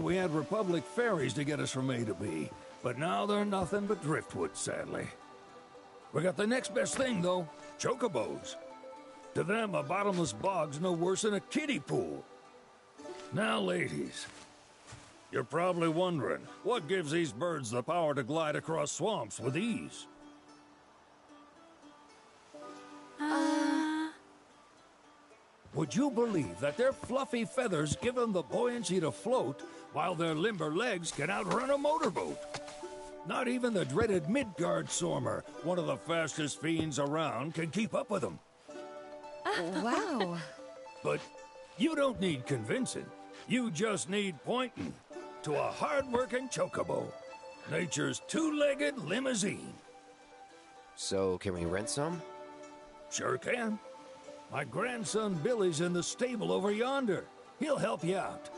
we had Republic ferries to get us from A to B, but now they're nothing but driftwood, sadly. We got the next best thing, though, chocobos. To them, a bottomless bog's no worse than a kiddie pool. Now, ladies, you're probably wondering, what gives these birds the power to glide across swamps with ease? Would you believe that their fluffy feathers give them the buoyancy to float, while their limber legs can outrun a motorboat? Not even the dreaded Midgard Sormer, one of the fastest fiends around, can keep up with them. Wow. But you don't need convincing. You just need pointing to a hard-working chocobo. Nature's two-legged limousine. So, can we rent some? Sure can. My grandson Billy's in the stable over yonder. He'll help you out.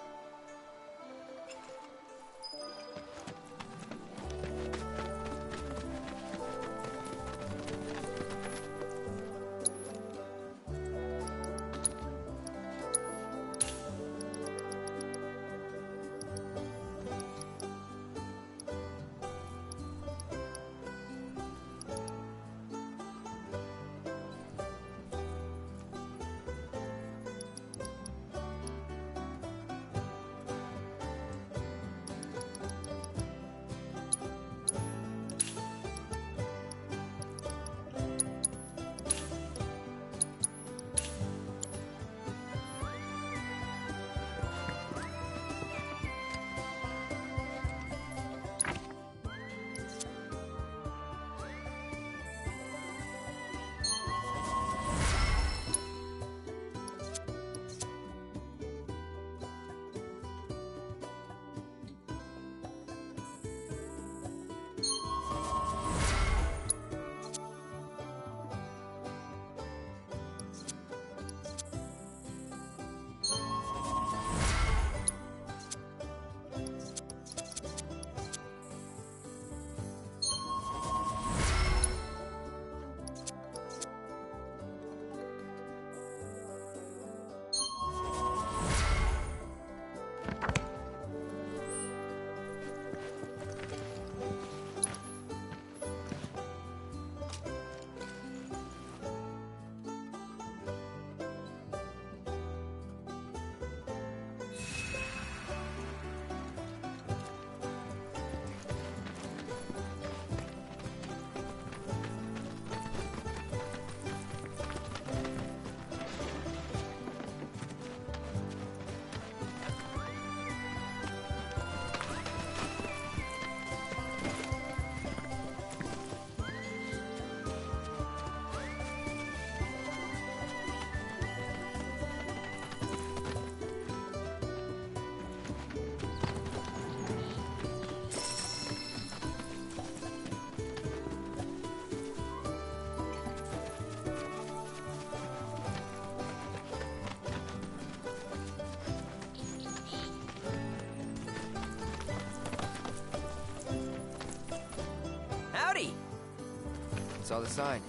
Saw the sign.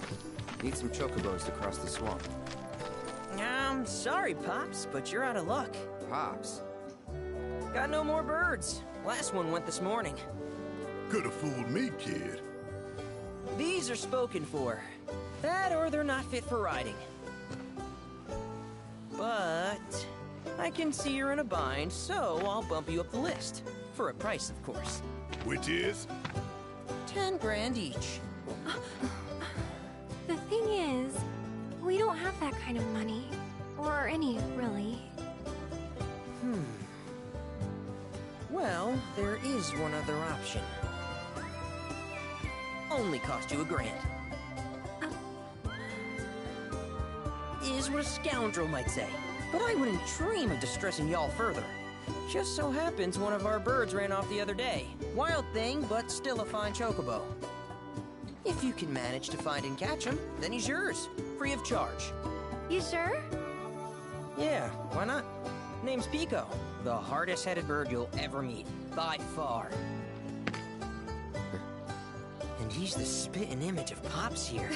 Need some chocobos to cross the swamp. Sorry, Pops, but you're out of luck. Pops? Got no more birds. Last one went this morning. Could've fooled me, kid. These are spoken for. That or they're not fit for riding. But I can see you're in a bind, so I'll bump you up the list. For a price, of course. Which is? 10 grand each. The thing is, we don't have that kind of money. Or any, really. Well, there is one other option. Only cost you $1,000. Is what a scoundrel might say. But I wouldn't dream of distressing y'all further. Just so happens one of our birds ran off the other day. Wild thing, but still a fine chocobo. If you can manage to find and catch him, then he's yours. Free of charge. You sure? Yeah, why not? Name's Pico. The hardest-headed bird you'll ever meet. By far. And he's the spitting image of Pops here.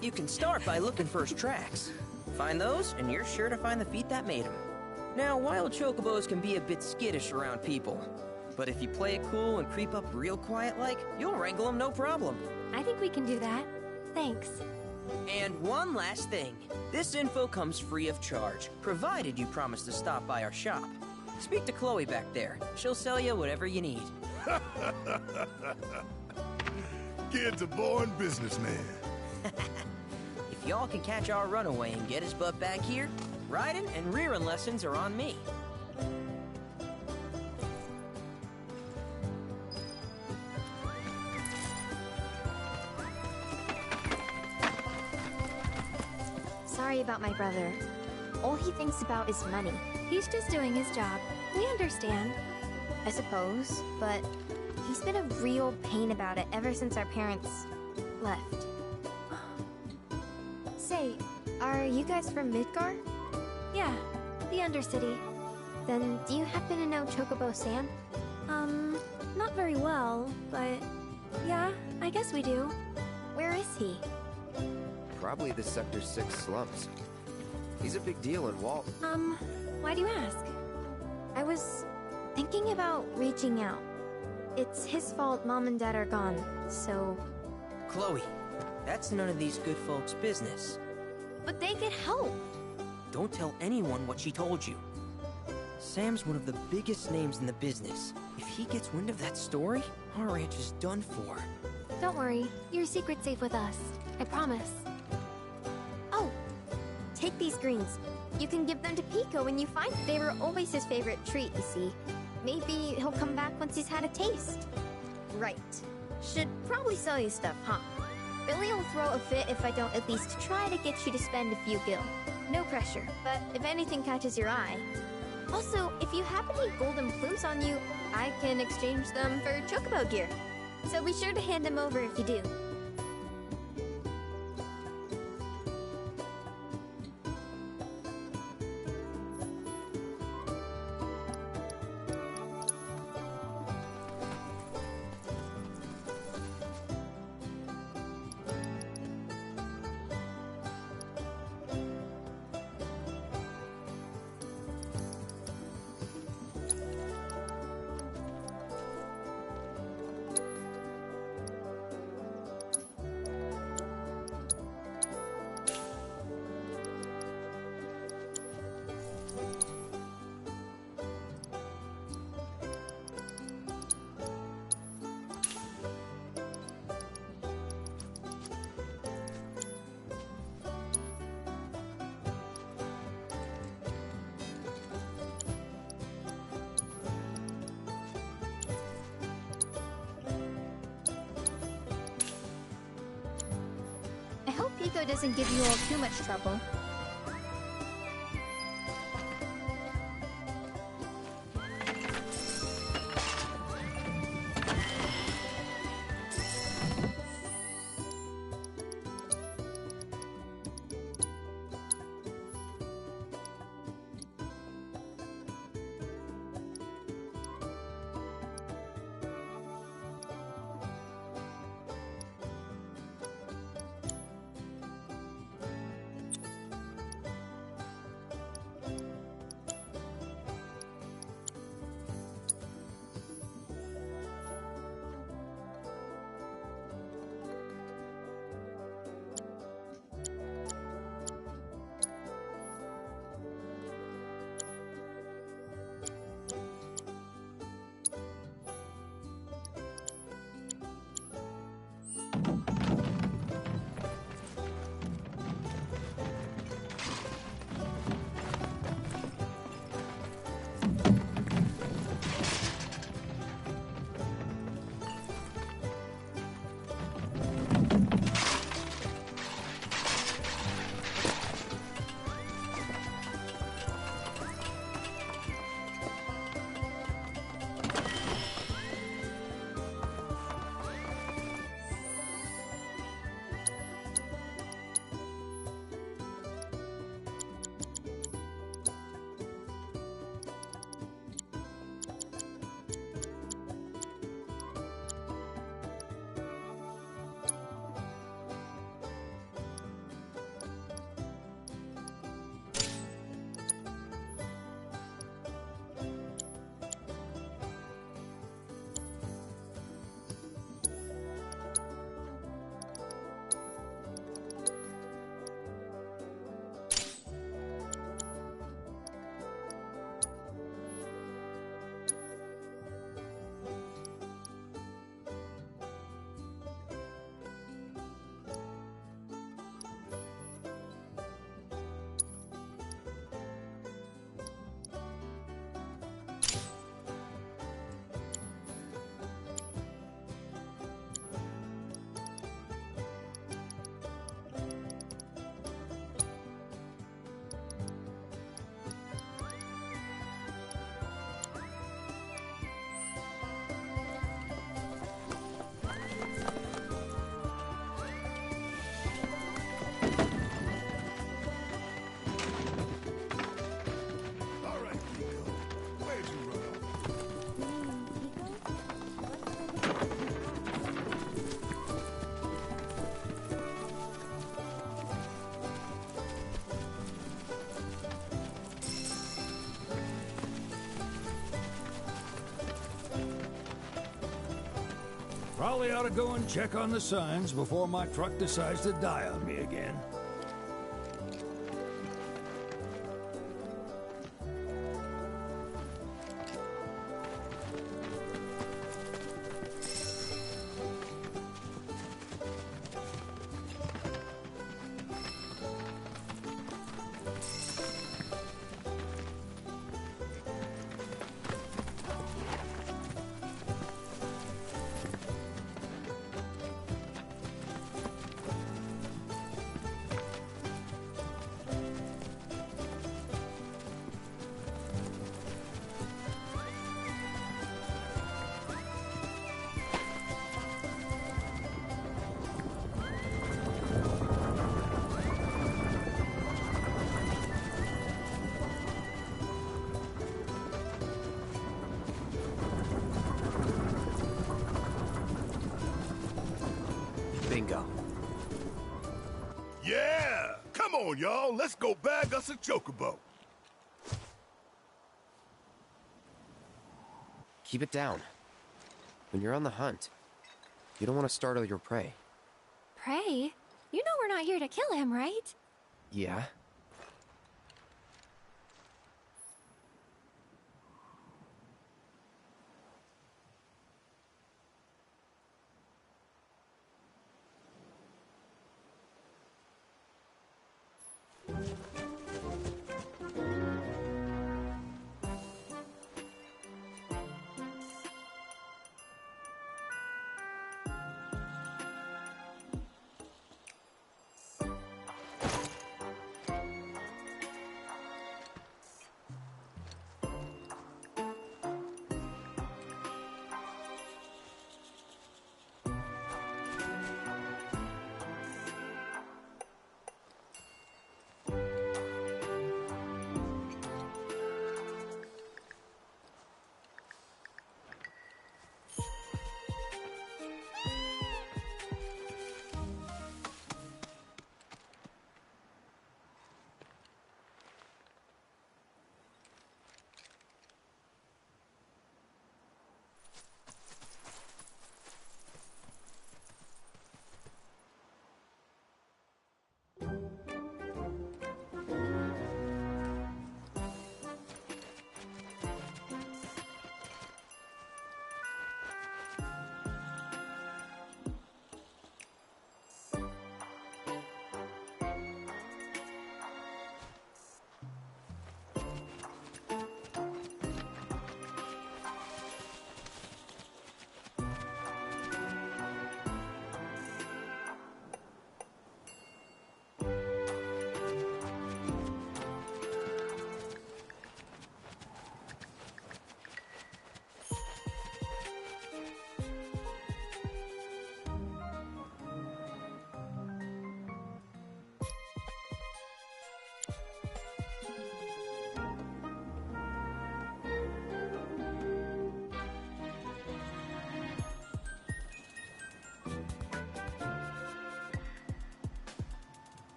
You can start by looking for his tracks. Find those, and you're sure to find the feet that made him. Now, wild chocobos can be a bit skittish around people. But if you play it cool and creep up real quiet-like, you'll wrangle them no problem. I think we can do that. Thanks. And one last thing. This info comes free of charge, provided you promise to stop by our shop. Speak to Chloe back there. She'll sell you whatever you need. Kid's a born businessman. If y'all can catch our runaway and get his butt back here, riding and rearing lessons are on me. Sorry about my brother. All he thinks about is money. He's just doing his job. We understand. I suppose, but he's been a real pain about it ever since our parents left. Say, are you guys from Midgar? Yeah, the Undercity. Then do you happen to know Chocobo Sam? Not very well, but yeah, I guess we do. Where is he? Probably the Sector 6 slums. He's a big deal in Walt. Why do you ask? I was thinking about reaching out. It's his fault Mom and Dad are gone, so... Chloe, that's none of these good folks' business. But they could help! Don't tell anyone what she told you. Sam's one of the biggest names in the business. If he gets wind of that story, our ranch is done for. Don't worry, your secret's safe with us. I promise. Oh! Take these greens. You can give them to Pico when you find they were always his favorite treat, you see. Maybe he'll come back once he's had a taste. Right. Should probably sell you stuff, huh? Billy will throw a fit if I don't at least try to get you to spend a few gil. No pressure, but if anything catches your eye. Also, if you have any golden plumes on you, I can exchange them for chocobo gear. So be sure to hand them over if you do. I hope Pico doesn't give you all too much trouble. Probably ought to go and check on the signs before my truck decides to die on me again. Bingo. Yeah! Come on, y'all. Let's go bag us a chocobo. Keep it down. When you're on the hunt, you don't want to startle your prey. Prey? You know we're not here to kill him, right? Yeah?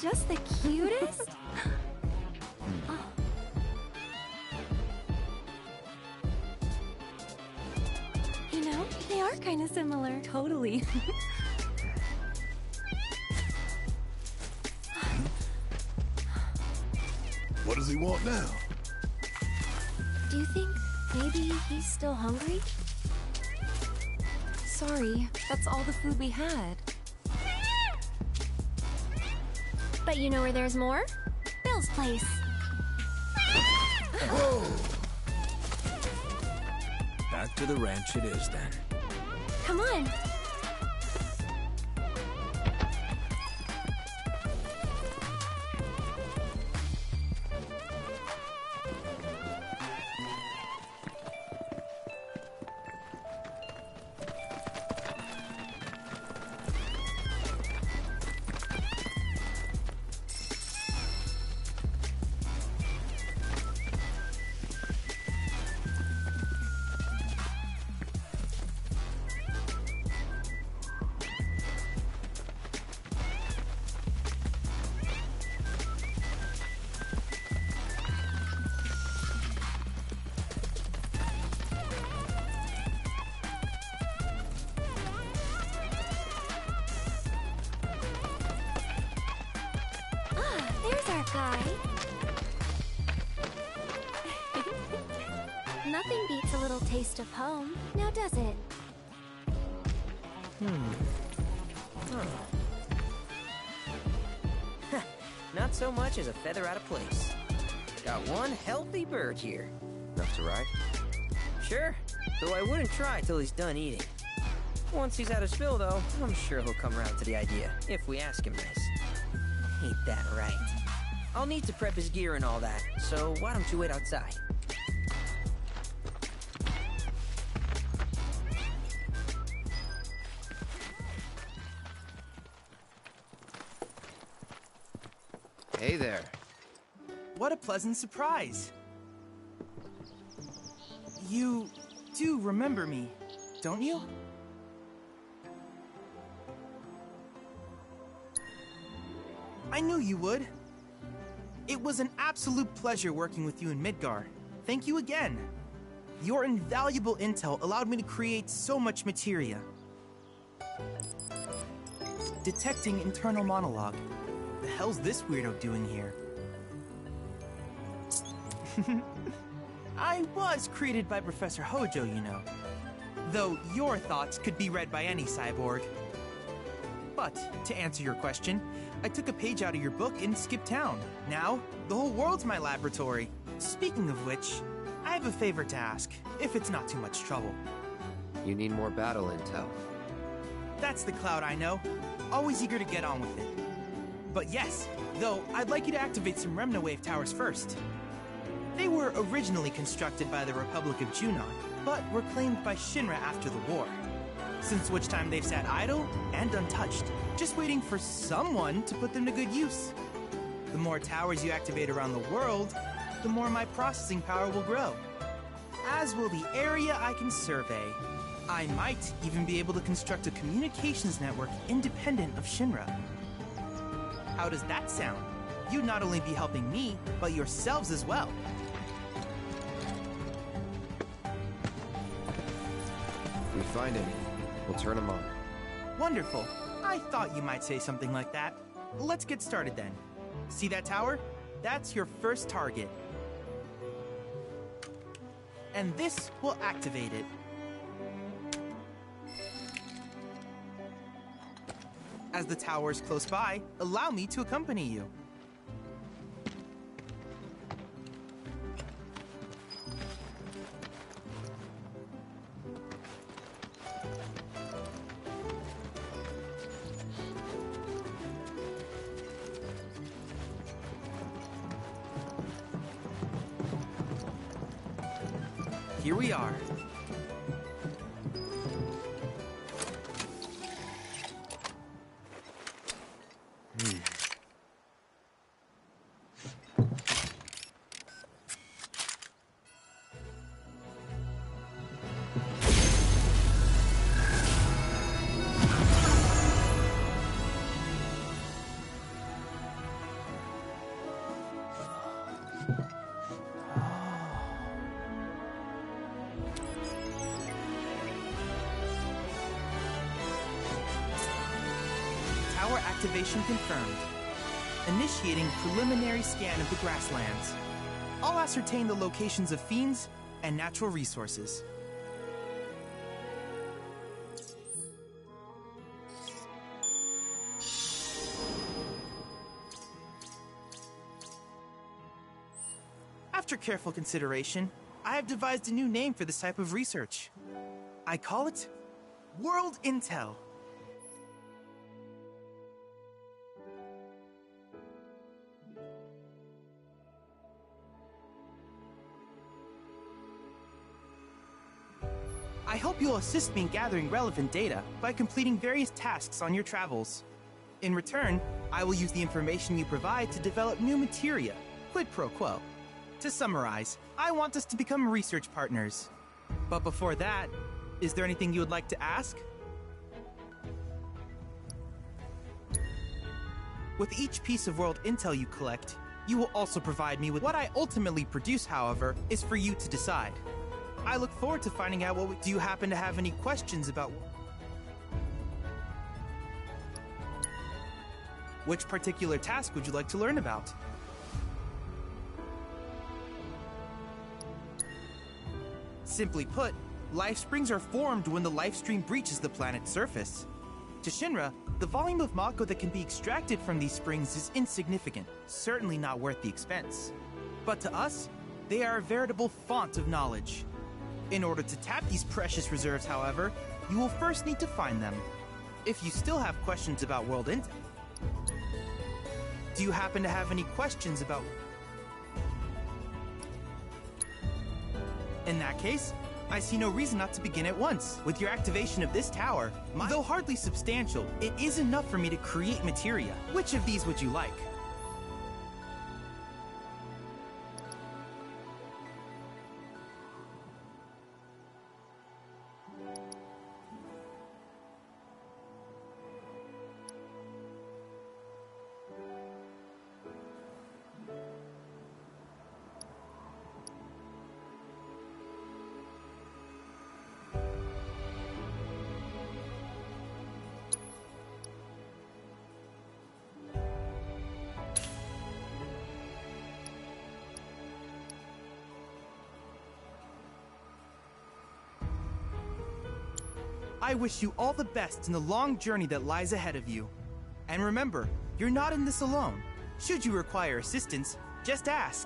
just the cutest? Oh. You know, they are kind of similar. Totally. What does he want now? Do you think maybe he's still hungry? Sorry, that's all the food we had. But you know where there's more? Bill's place. Whoa! Back to the ranch it is, then. Come on. There's our guy. Nothing beats a little taste of home, now does it? Not so much as a feather out of place. Got one healthy bird here. Enough to ride? Sure, though I wouldn't try till he's done eating. Once he's had his fill, though, I'm sure he'll come around to the idea, if we ask him nice. Ain't that right? I'll need to prep his gear and all that, so why don't you wait outside? Hey there. What a pleasant surprise. You do remember me, don't you? I knew you would. It was an absolute pleasure working with you in Midgar. Thank you again. Your invaluable intel allowed me to create so much materia. Detecting internal monologue. The hell's this weirdo doing here? I was created by Professor Hojo, you know. Though your thoughts could be read by any cyborg. But, to answer your question, I took a page out of your book and skipped town. Now, the whole world's my laboratory. Speaking of which, I have a favor to ask, if it's not too much trouble. You need more battle intel. That's the Cloud I know. Always eager to get on with it. But yes, though, I'd like you to activate some Remnawave towers first. They were originally constructed by the Republic of Junon, but were claimed by Shinra after the war. Since which time they've sat idle and untouched, just waiting for someone to put them to good use. The more towers you activate around the world, the more my processing power will grow. As will the area I can survey. I might even be able to construct a communications network independent of Shinra. How does that sound? You'd not only be helping me, but yourselves as well. If we find any, we'll turn them on. Wonderful. I thought you might say something like that. Let's get started then. See that tower? That's your first target. And this will activate it. As the tower is close by, allow me to accompany you. Here we are. Tower activation confirmed. Initiating preliminary scan of the grasslands. I'll ascertain the locations of fiends and natural resources. After careful consideration, I have devised a new name for this type of research. I call it World Intel. I hope you'll assist me in gathering relevant data by completing various tasks on your travels. In return, I will use the information you provide to develop new materia, quid pro quo. To summarize, I want us to become research partners. But before that, is there anything you would like to ask? With each piece of world intel you collect, you will also provide me with what I ultimately produce, however, is for you to decide. I look forward to finding out what do you happen to have any questions about which particular task would you like to learn about? Simply put, life springs are formed when the life stream breaches the planet's surface. To Shinra, the volume of Mako that can be extracted from these springs is insignificant, certainly not worth the expense. But to us, they are a veritable font of knowledge. In order to tap these precious reserves, however, you will first need to find them. If you still have questions about World Intel, do you happen to have any questions about... In that case, I see no reason not to begin at once. With your activation of this tower, though hardly substantial, it is enough for me to create materia. Which of these would you like? I wish you all the best in the long journey that lies ahead of you. And remember, you're not in this alone. Should you require assistance, just ask.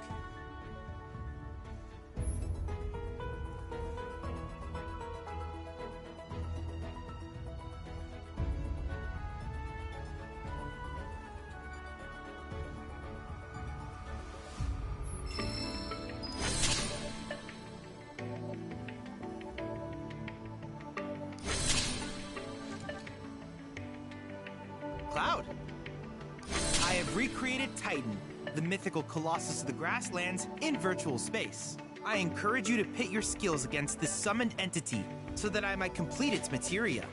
Cloud. I have recreated Titan, the mythical colossus of the grasslands, in virtual space. I encourage you to pit your skills against this summoned entity so that I might complete its materia.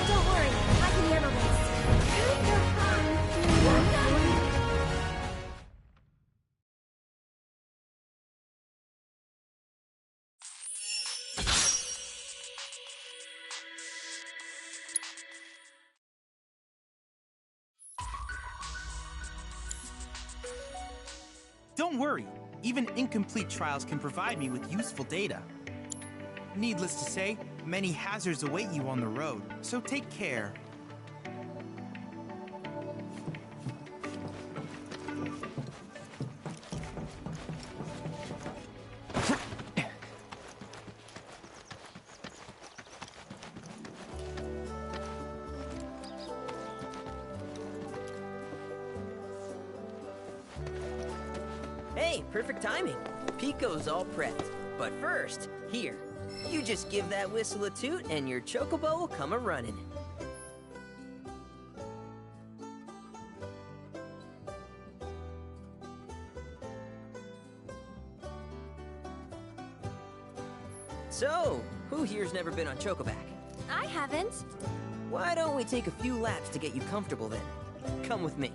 Don't worry, I can handle Don't worry, even incomplete trials can provide me with useful data. Needless to say, many hazards await you on the road, so take care. Hey, perfect timing. Pico's all prepped. But first, here. You just give that whistle a toot and your chocobo will come a-running. So, who here's never been on Chocoback? I haven't. Why don't we take a few laps to get you comfortable then? Come with me.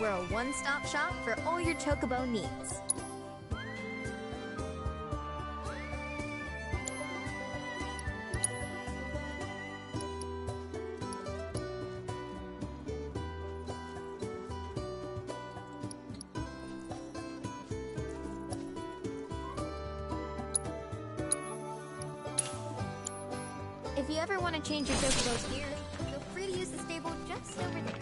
We're a one-stop shop for all your chocobo needs. If you ever want to change your chocobo's gear, feel free to use the stable just over there.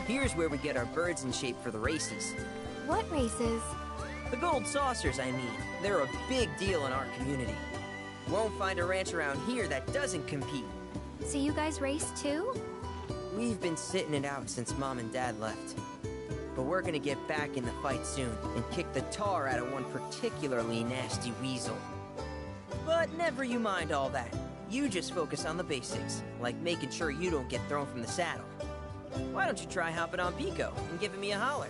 Here's where we get our birds in shape for the races. What races? The gold saucers, I mean. They're a big deal in our community. Won't find a ranch around here that doesn't compete. So you guys race too? We've been sitting it out since Mom and Dad left. But we're gonna get back in the fight soon and kick the tar out of one particularly nasty weasel. But never you mind all that. You just focus on the basics, like making sure you don't get thrown from the saddle. Why don't you try hopping on Pico and giving me a holler?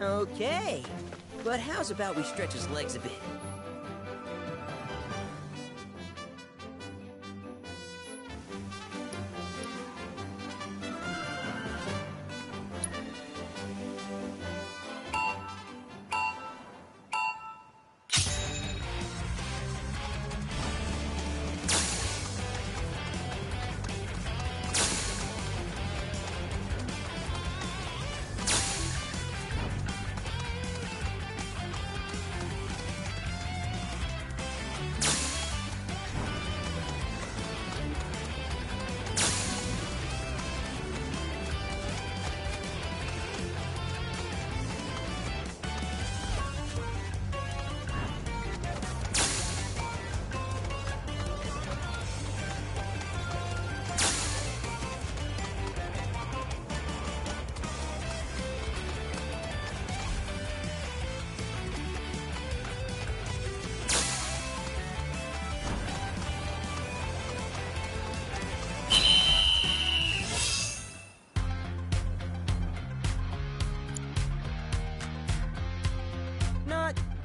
Okay, but how's about we stretch his legs a bit?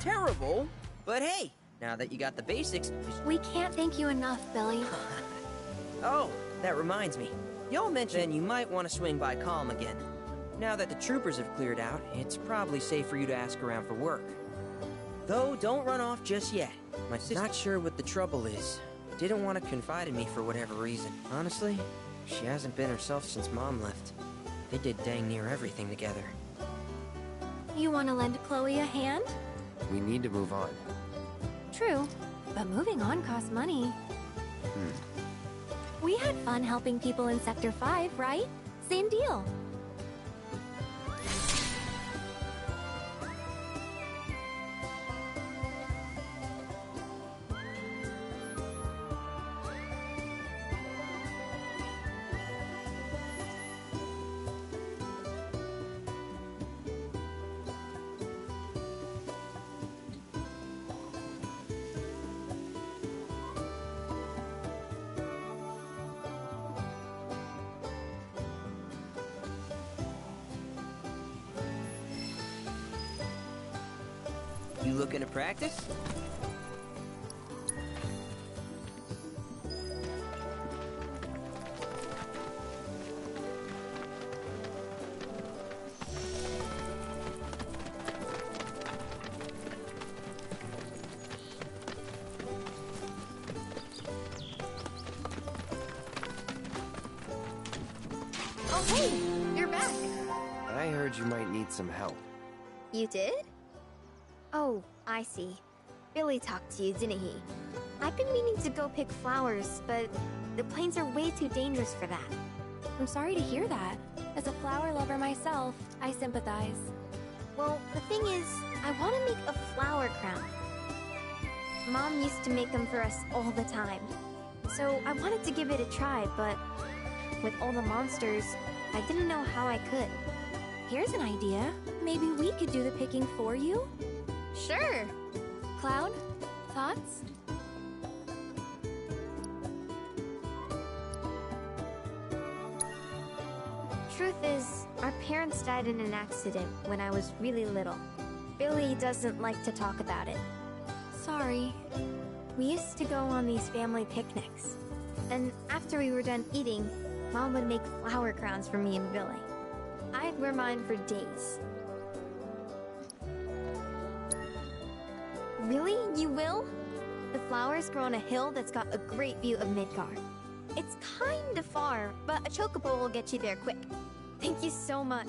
terrible, but hey, now that you got the basics... We can't thank you enough, Billy. Oh, that reminds me. Y'all mentioned you might want to swing by Calm again. Now that the troopers have cleared out, it's probably safe for you to ask around for work. Though, don't run off just yet. My sister's not sure what the trouble is. Didn't want to confide in me for whatever reason. Honestly, she hasn't been herself since Mom left. They did dang near everything together. You want to lend Chloe a hand? We need to move on. True, but moving on costs money. We had fun helping people in Sector 5, right? Same deal. You looking to practice? Oh, hey! You're back! I heard you might need some help. You did? Oh, I see. Billy talked to you, didn't he? I've been meaning to go pick flowers, but the plains are way too dangerous for that. I'm sorry to hear that. As a flower lover myself, I sympathize. Well, the thing is, I want to make a flower crown. Mom used to make them for us all the time. So I wanted to give it a try, but with all the monsters, I didn't know how I could. Here's an idea. Maybe we could do the picking for you? Sure! Cloud, thoughts? Truth is, our parents died in an accident when I was really little. Billy doesn't like to talk about it. Sorry. We used to go on these family picnics. And after we were done eating, Mom would make flower crowns for me and Billy. I'd wear mine for days. Really? You will? The flowers grow on a hill that's got a great view of Midgar. It's kinda far, but a chocobo will get you there quick. Thank you so much.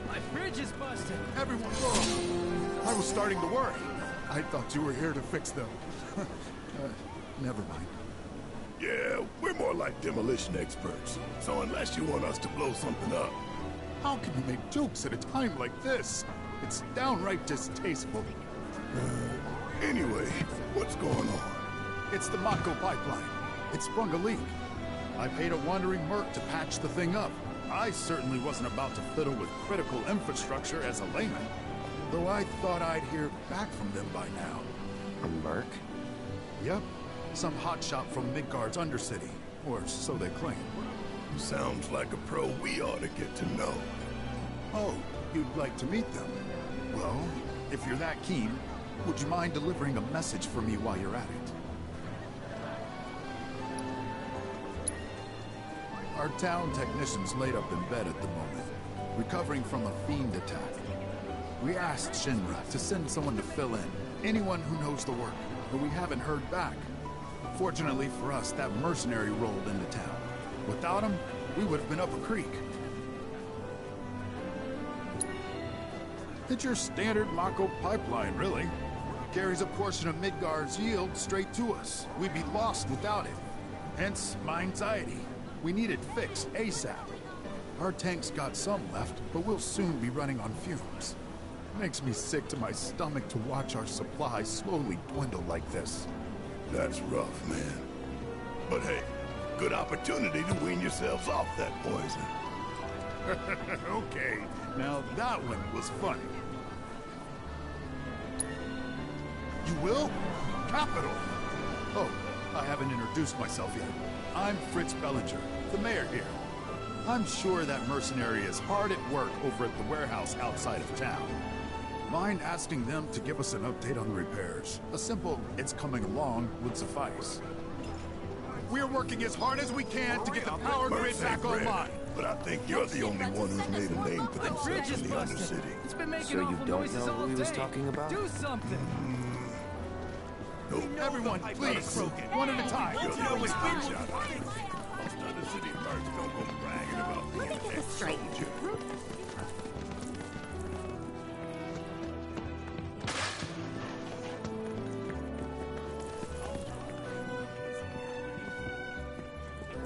My bridge is busted. Everyone, I was starting to worry. I thought you were here to fix them. Never mind. Yeah, we're more like demolition experts. So unless you want us to blow something up... How can you make jokes at a time like this? It's downright distasteful. Anyway, what's going on? It's the Mako pipeline. It sprung a leak. I paid a wandering merc to patch the thing up. I certainly wasn't about to fiddle with critical infrastructure as a layman. Though I thought I'd hear back from them by now. A merc? Yep. Some hotshot from Midgard's Undercity. Or so they claim. Sounds like a pro we ought to get to know. Oh, you'd like to meet them? Well, if you're that keen, would you mind delivering a message for me while you're at it? Our town technician's laid up in bed at the moment, recovering from a fiend attack. We asked Shinra to send someone to fill in, anyone who knows the work, but we haven't heard back. Fortunately for us, that mercenary rolled into town. Without him, we would have been up a creek. It's your standard Mako pipeline, really. Carries a portion of Midgar's yield straight to us. We'd be lost without it. Hence, my anxiety. We need it fixed ASAP. Our tank's got some left, but we'll soon be running on fumes. Makes me sick to my stomach to watch our supply slowly dwindle like this. That's rough, man. But hey, good opportunity to wean yourselves off that poison. Okay, now that one was funny. You will? Capital! Oh, I haven't introduced myself yet. I'm Fritz Bellinger, the mayor here. I'm sure that mercenary is hard at work over at the warehouse outside of town. Mind asking them to give us an update on the repairs? A simple, it's coming along, would suffice. We're working as hard as we can to get the power grid back online. But I think you're the only one who's made a name for themselves in the Undercity. It's been making So you awful don't noises know all who he was day. talking about? Do something. Everyone, please, one at a time. You're the only one shot. Most Undercity mercs don't go bragging about being Let me get this straight. ex-soldier.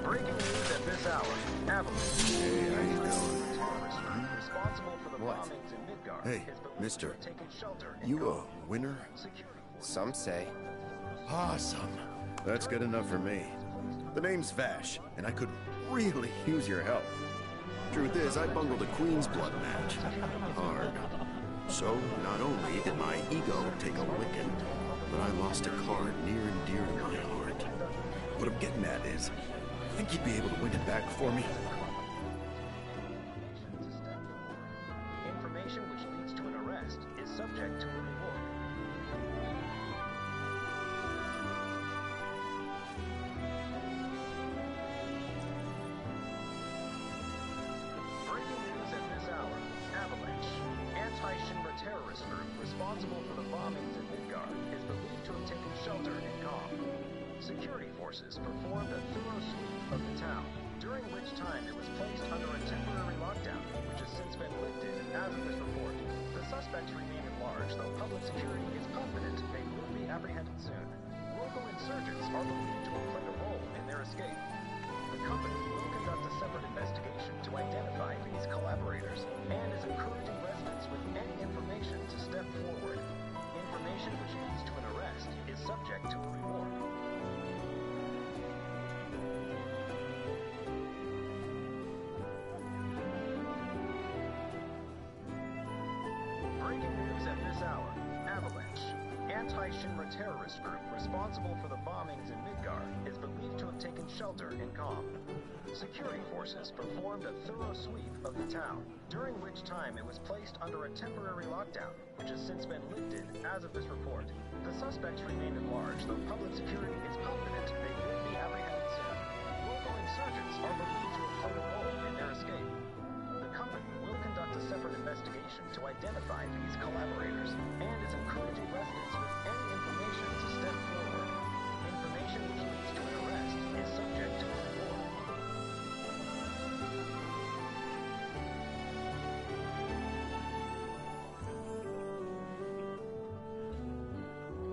Breaking news at this hour. Avalanche. Hey, how you doing? Responsible for the What? bombings in Midgard. Hey, is believed mister. to have taken shelter in You Gotham. a winner? Security Some say. Awesome. That's good enough for me. The name's Vash, and I could really use your help. Truth is, I bungled a Queen's Blood match. Hard. So, not only did my ego take a licking, but I lost a card near and dear to my heart. What I'm getting at is, think you'd be able to win it back for me? information which leads to an arrest is subject to a reward. Breaking news at this hour. Avalanche. Anti-Shinra terrorist group responsible for the bombings in Midgard is believed to have taken shelter in Calm. Security forces performed a thorough sweep of the town, during which time it was placed under a temporary lockdown, which has since been lifted as of this report. The suspects remain at large, though public security is confident they will be apprehended soon. Local insurgents are believed to have played a role in their escape. The company will conduct a separate investigation to identify these collaborators, and is encouraging residents with any information to step forward. Information which leads to an arrest is subject to a reward. Breaking news at this hour. Avalanche. Anti-Shinra terrorist group responsible for the bombings in Midgard is believed to have taken shelter in Calm. Security forces performed a thorough sweep of the town, during which time it was placed under a temporary lockdown, which has since been lifted as of this report. The suspects remain at large, though public security is confident they will be apprehended soon. Local insurgents are believed to have played a role in their escape. The company will conduct a separate investigation to identify these collaborators, and is encouraging residents with any information to step forward. Information which leads to an arrest is subject to a reward.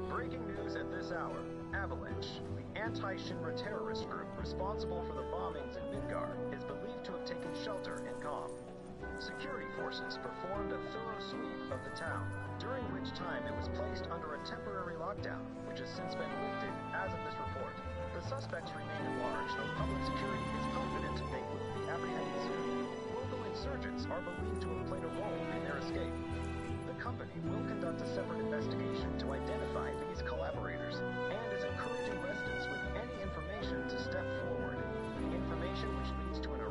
Breaking news at this hour. Avalanche, the anti-Shinra terrorist group responsible for the bombings in Midgard, is believed to have taken shelter in Calm. Security forces performed a thorough sweep of the town, during which time it was placed under a temporary lockdown, which has since been lifted as of this report. The suspects remain at large, though public security is confident they will be apprehended soon. Local insurgents are believed to have played a role in their escape. The company will conduct a separate investigation to identify these collaborators, and is encouraging residents with any information to step forward. Information which leads to an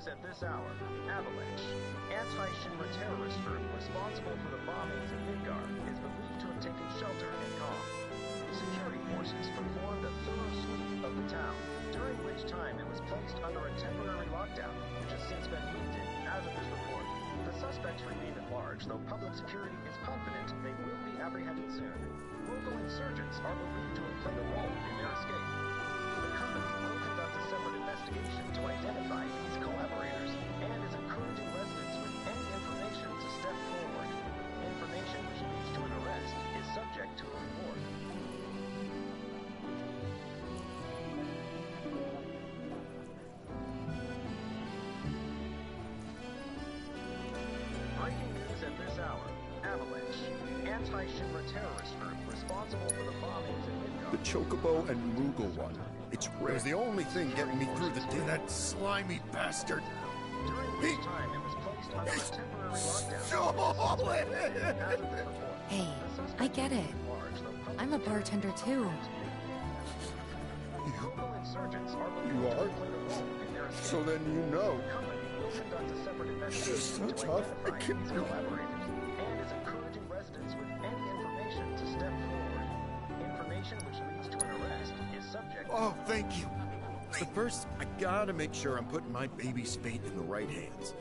news at this hour. Avalanche, anti-Shinra terrorist group responsible for the bombings in Midgar, is believed to have taken shelter in Calm. Security forces performed a thorough sweep of the town, during which time it was placed under a temporary lockdown, which has since been lifted as of this report. The suspects remain at large, though public security is confident they will be apprehended soon. Local insurgents are believed to have played a role in their escape. The company will conduct a separate investigation to identify these collaborators and is encouraging residents with any information to step forward. Information which leads to an arrest is subject to a report. Breaking news at this hour. Avalanche, anti-Shinra terrorist group responsible for the bombings in Midgar. The Chocobo and Moogle one. It's rare. It was the only thing getting me through the day. That slimy bastard. During which time it was placed under a temporary lockdown. Hey, I get it. I'm a bartender too. Local insurgents are You believed to are? have played a role in their escape. So then you know. The company will conduct a separate investigation This is so to tough. I identify can't these breathe. collaborators and is encouraging residents with any information to step forward. Information which leads to an arrest is subject. Oh, thank you. But first, I gotta make sure I'm putting my baby's fate in the right hands.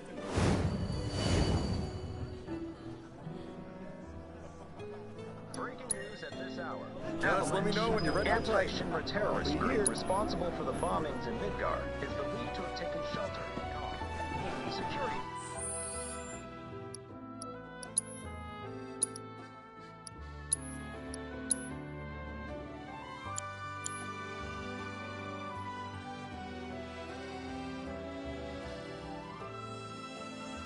Breaking news at this hour. Just let me know when you're ready to play. Anti-Shinra terrorist I'll be group here. responsible for the bombings in Midgar is believed to have taken shelter in Calm. Security